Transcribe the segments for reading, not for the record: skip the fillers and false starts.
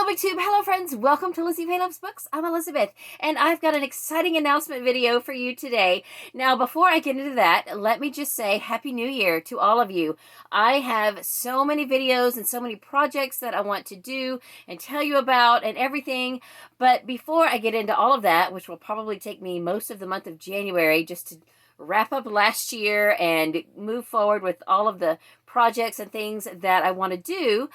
BookTube. Hello friends, welcome to LizziefayeLovesBooks. I'm Elizabeth, and I've got an exciting announcement video for you today. Now, before I get into that, let me just say Happy New Year to all of you. I have so many videos and so many projects that I want to do and tell you about and everything, but before I get into all of that, which will probably take me most of the month of January just to wrap up last year and move forward with all of the projects and things that I want to do,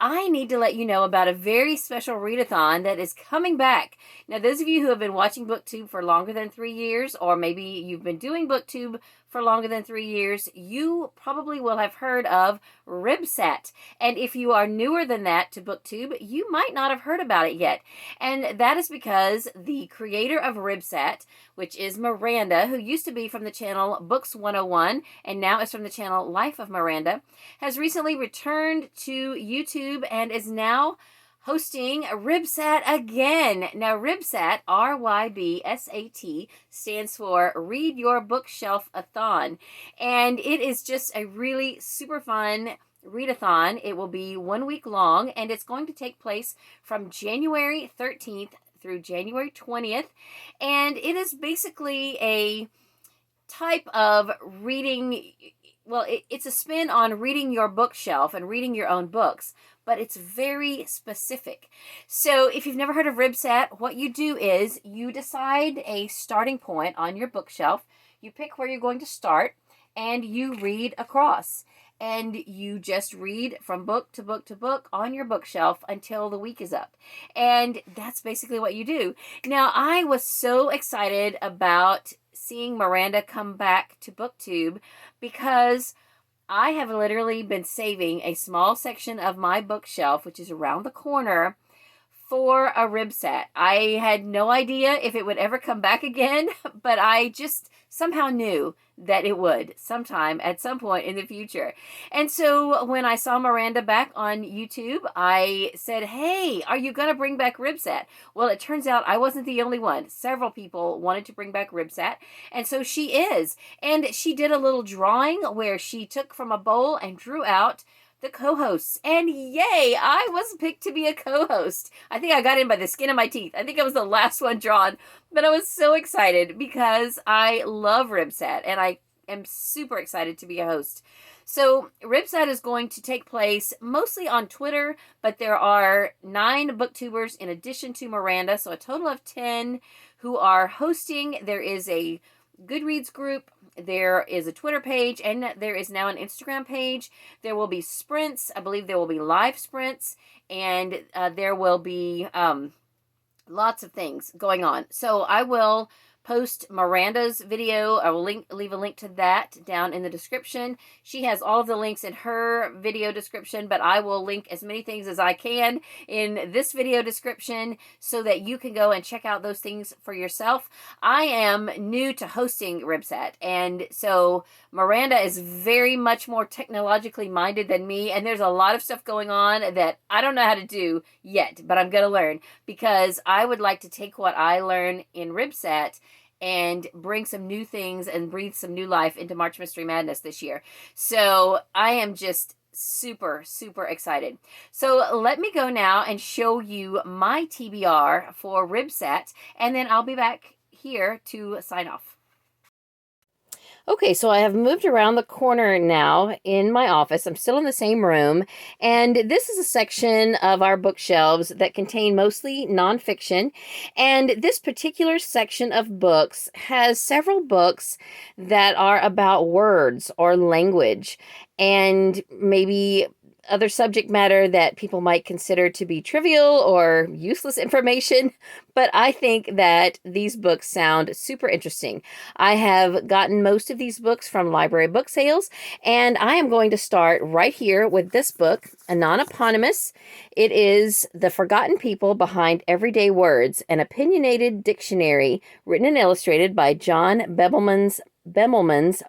I need to let you know about a very special readathon that is coming back. Now, those of you who have been watching BookTube for longer than 3 years, or maybe you've been doing BookTube for longer than 3 years, you probably will have heard of RYBSAT. And if you are newer than that to BookTube, you might not have heard about it yet. And that is because the creator of RYBSAT, which is Miranda, who used to be from the channel Books 101 and now is from the channel Life of Miranda, has recently returned to YouTube and is now hosting RYBSAT again. Now, RYBSAT, R-Y-B-S-A-T, stands for Read Your Bookshelf-a-thon. And it is just a really super fun readathon. It will be 1 week long, and it's going to take place from January 13th through January 20th. And it is basically a type of reading, well, it's a spin on reading your bookshelf and reading your own books, but it's very specific. So if you've never heard of RYBSAT, what you do is you decide a starting point on your bookshelf, you pick where you're going to start, and you read across. And you just read from book to book to book on your bookshelf until the week is up. And that's basically what you do. Now, I was so excited about seeing Miranda come back to BookTube because I have literally been saving a small section of my bookshelf, which is around the corner, for a RYBSAT. I had no idea if it would ever come back again, but I just somehow knew that it would sometime at some point in the future. And so when I saw Miranda back on YouTube, I said, hey, are you going to bring back RYBSAT? Well, it turns out I wasn't the only one. Several people wanted to bring back RYBSAT, and so she is. And she did a little drawing where she took from a bowl and drew out the co-hosts, and yay, I was picked to be a co-host. I think I got in by the skin of my teeth. I think I was the last one drawn, but I was so excited because I love RYBSAT, and I am super excited to be a host. So RYBSAT is going to take place mostly on Twitter, but there are 9 booktubers in addition to Miranda, so a total of 10 who are hosting. There is a Goodreads group, there is a Twitter page, and there is now an Instagram page. There will be sprints. I believe there will be live sprints, and there will be lots of things going on. So I will post Miranda's video. I will leave a link to that down in the description. She has all of the links in her video description, but I will link as many things as I can in this video description so that you can go and check out those things for yourself. I am new to hosting RYBSAT, and so Miranda is very much more technologically minded than me, and there's a lot of stuff going on that I don't know how to do yet, but I'm going to learn because I would like to take what I learn in RYBSAT and bring some new things and breathe some new life into March Mystery Madness this year. So I am just super, super excited. So let me go now and show you my TBR for RYBSAT, and then I'll be back here to sign off. Okay, so I have moved around the corner now in my office. I'm still in the same room, and this is a section of our bookshelves that contain mostly nonfiction, and this particular section of books has several books that are about words or language, and maybe other subject matter that people might consider to be trivial or useless information, but I think that these books sound super interesting. I have gotten most of these books from library book sales, and I am going to start right here with this book, a non-eponymous. It is The Forgotten People Behind Everyday Words, an opinionated dictionary written and illustrated by John Bemelmans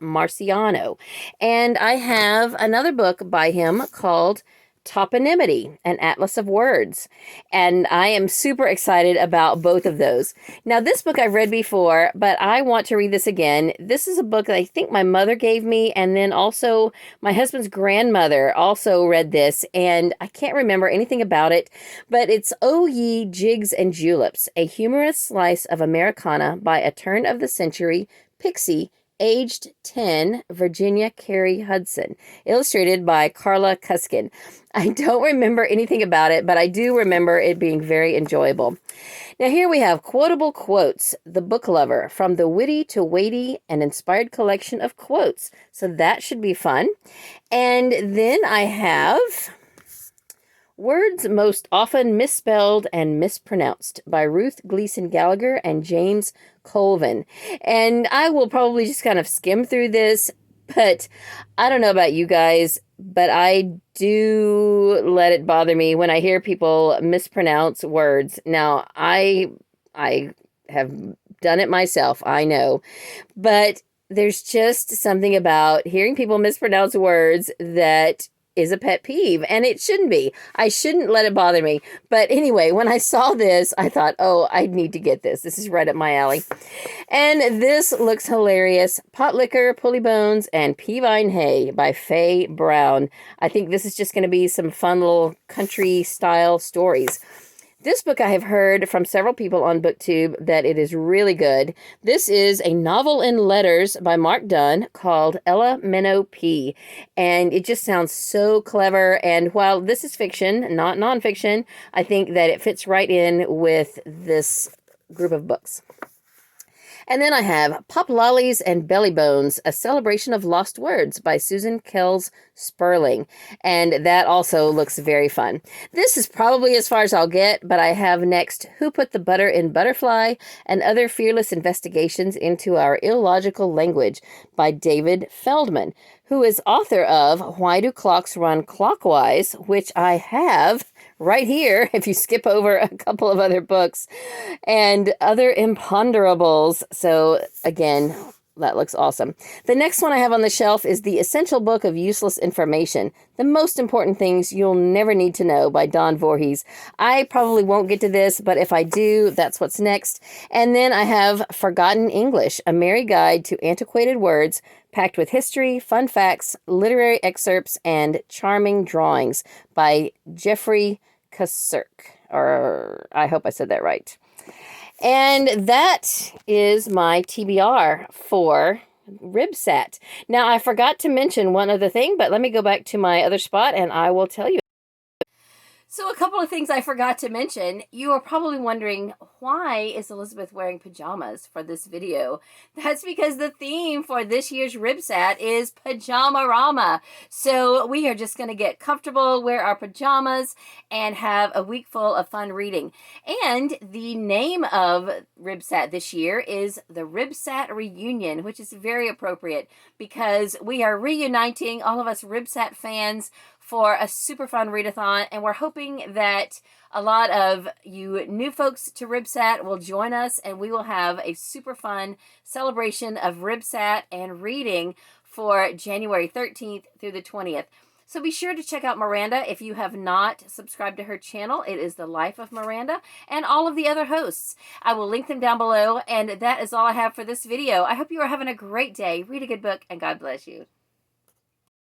Marciano. And I have another book by him called Toponymity, an Atlas of Words. And I am super excited about both of those. Now, this book I've read before, but I want to read this again. This is a book that I think my mother gave me, and then also my husband's grandmother also read this, and I can't remember anything about it, but it's Oh Ye Jigs and Juleps, a humorous slice of Americana by a turn-of-the-century pixie aged 10, Virginia Carey Hudson, illustrated by Carla Cuskin. I don't remember anything about it, but I do remember it being very enjoyable. Now here we have Quotable Quotes, The Book Lover, from the witty to weighty and inspired collection of quotes. So that should be fun. And then I have Words Most Often Misspelled and Mispronounced by Ruth Gleason Gallagher and James Colvin. And I will probably just kind of skim through this, but I don't know about you guys, but I do let it bother me when I hear people mispronounce words. Now, I have done it myself, I know, but there's just something about hearing people mispronounce words that is a pet peeve, and it shouldn't be. I shouldn't let it bother me. But anyway, when I saw this, I thought, oh, I need to get this. This is right up my alley. And this looks hilarious. Pot Liquor, Pulley Bones, and Peavine Hay by Faye Brown. I think this is just going to be some fun little country-style stories. This book I have heard from several people on BookTube that it is really good. This is a novel in letters by Mark Dunn called Ella Minnow P. And it just sounds so clever. And while this is fiction, not nonfiction, I think that it fits right in with this group of books. And then I have Pop Lollies and Belly Bones, A Celebration of Lost Words by Susan Kells Sperling. And that also looks very fun. This is probably as far as I'll get, but I have next Who Put the Butter in Butterfly and Other Fearless Investigations into Our Illogical Language by David Feldman, who is author of Why Do Clocks Run Clockwise, which I have right here, if you skip over a couple of other books, and Other Imponderables. So again, that looks awesome. The next one I have on the shelf is The Essential Book of Useless Information, The Most Important Things You'll Never Need to Know by Don Voorhees. I probably won't get to this, but if I do, that's what's next. And then I have Forgotten English, A Merry Guide to Antiquated Words, packed with history, fun facts, literary excerpts, and charming drawings by Jeffrey Kasirk, or I hope I said that right. And that is my TBR for RYBSAT. Now, I forgot to mention one other thing, but let me go back to my other spot and I will tell you. So a couple of things I forgot to mention. You are probably wondering, why is Elizabeth wearing pajamas for this video? That's because the theme for this year's RYBSAT is PajamaRama. So we are just going to get comfortable, wear our pajamas, and have a week full of fun reading. And the name of RYBSAT this year is the RYBSAT Reunion, which is very appropriate because we are reuniting all of us RYBSAT fans for a super fun readathon, and we're hoping that a lot of you new folks to RYBSAT will join us, and we will have a super fun celebration of RYBSAT and reading for January 13th through the 20th. So be sure to check out Miranda if you have not subscribed to her channel. It is The Life of Miranda, and all of the other hosts. I will link them down below, and that is all I have for this video. I hope you are having a great day. Read a good book, and God bless you.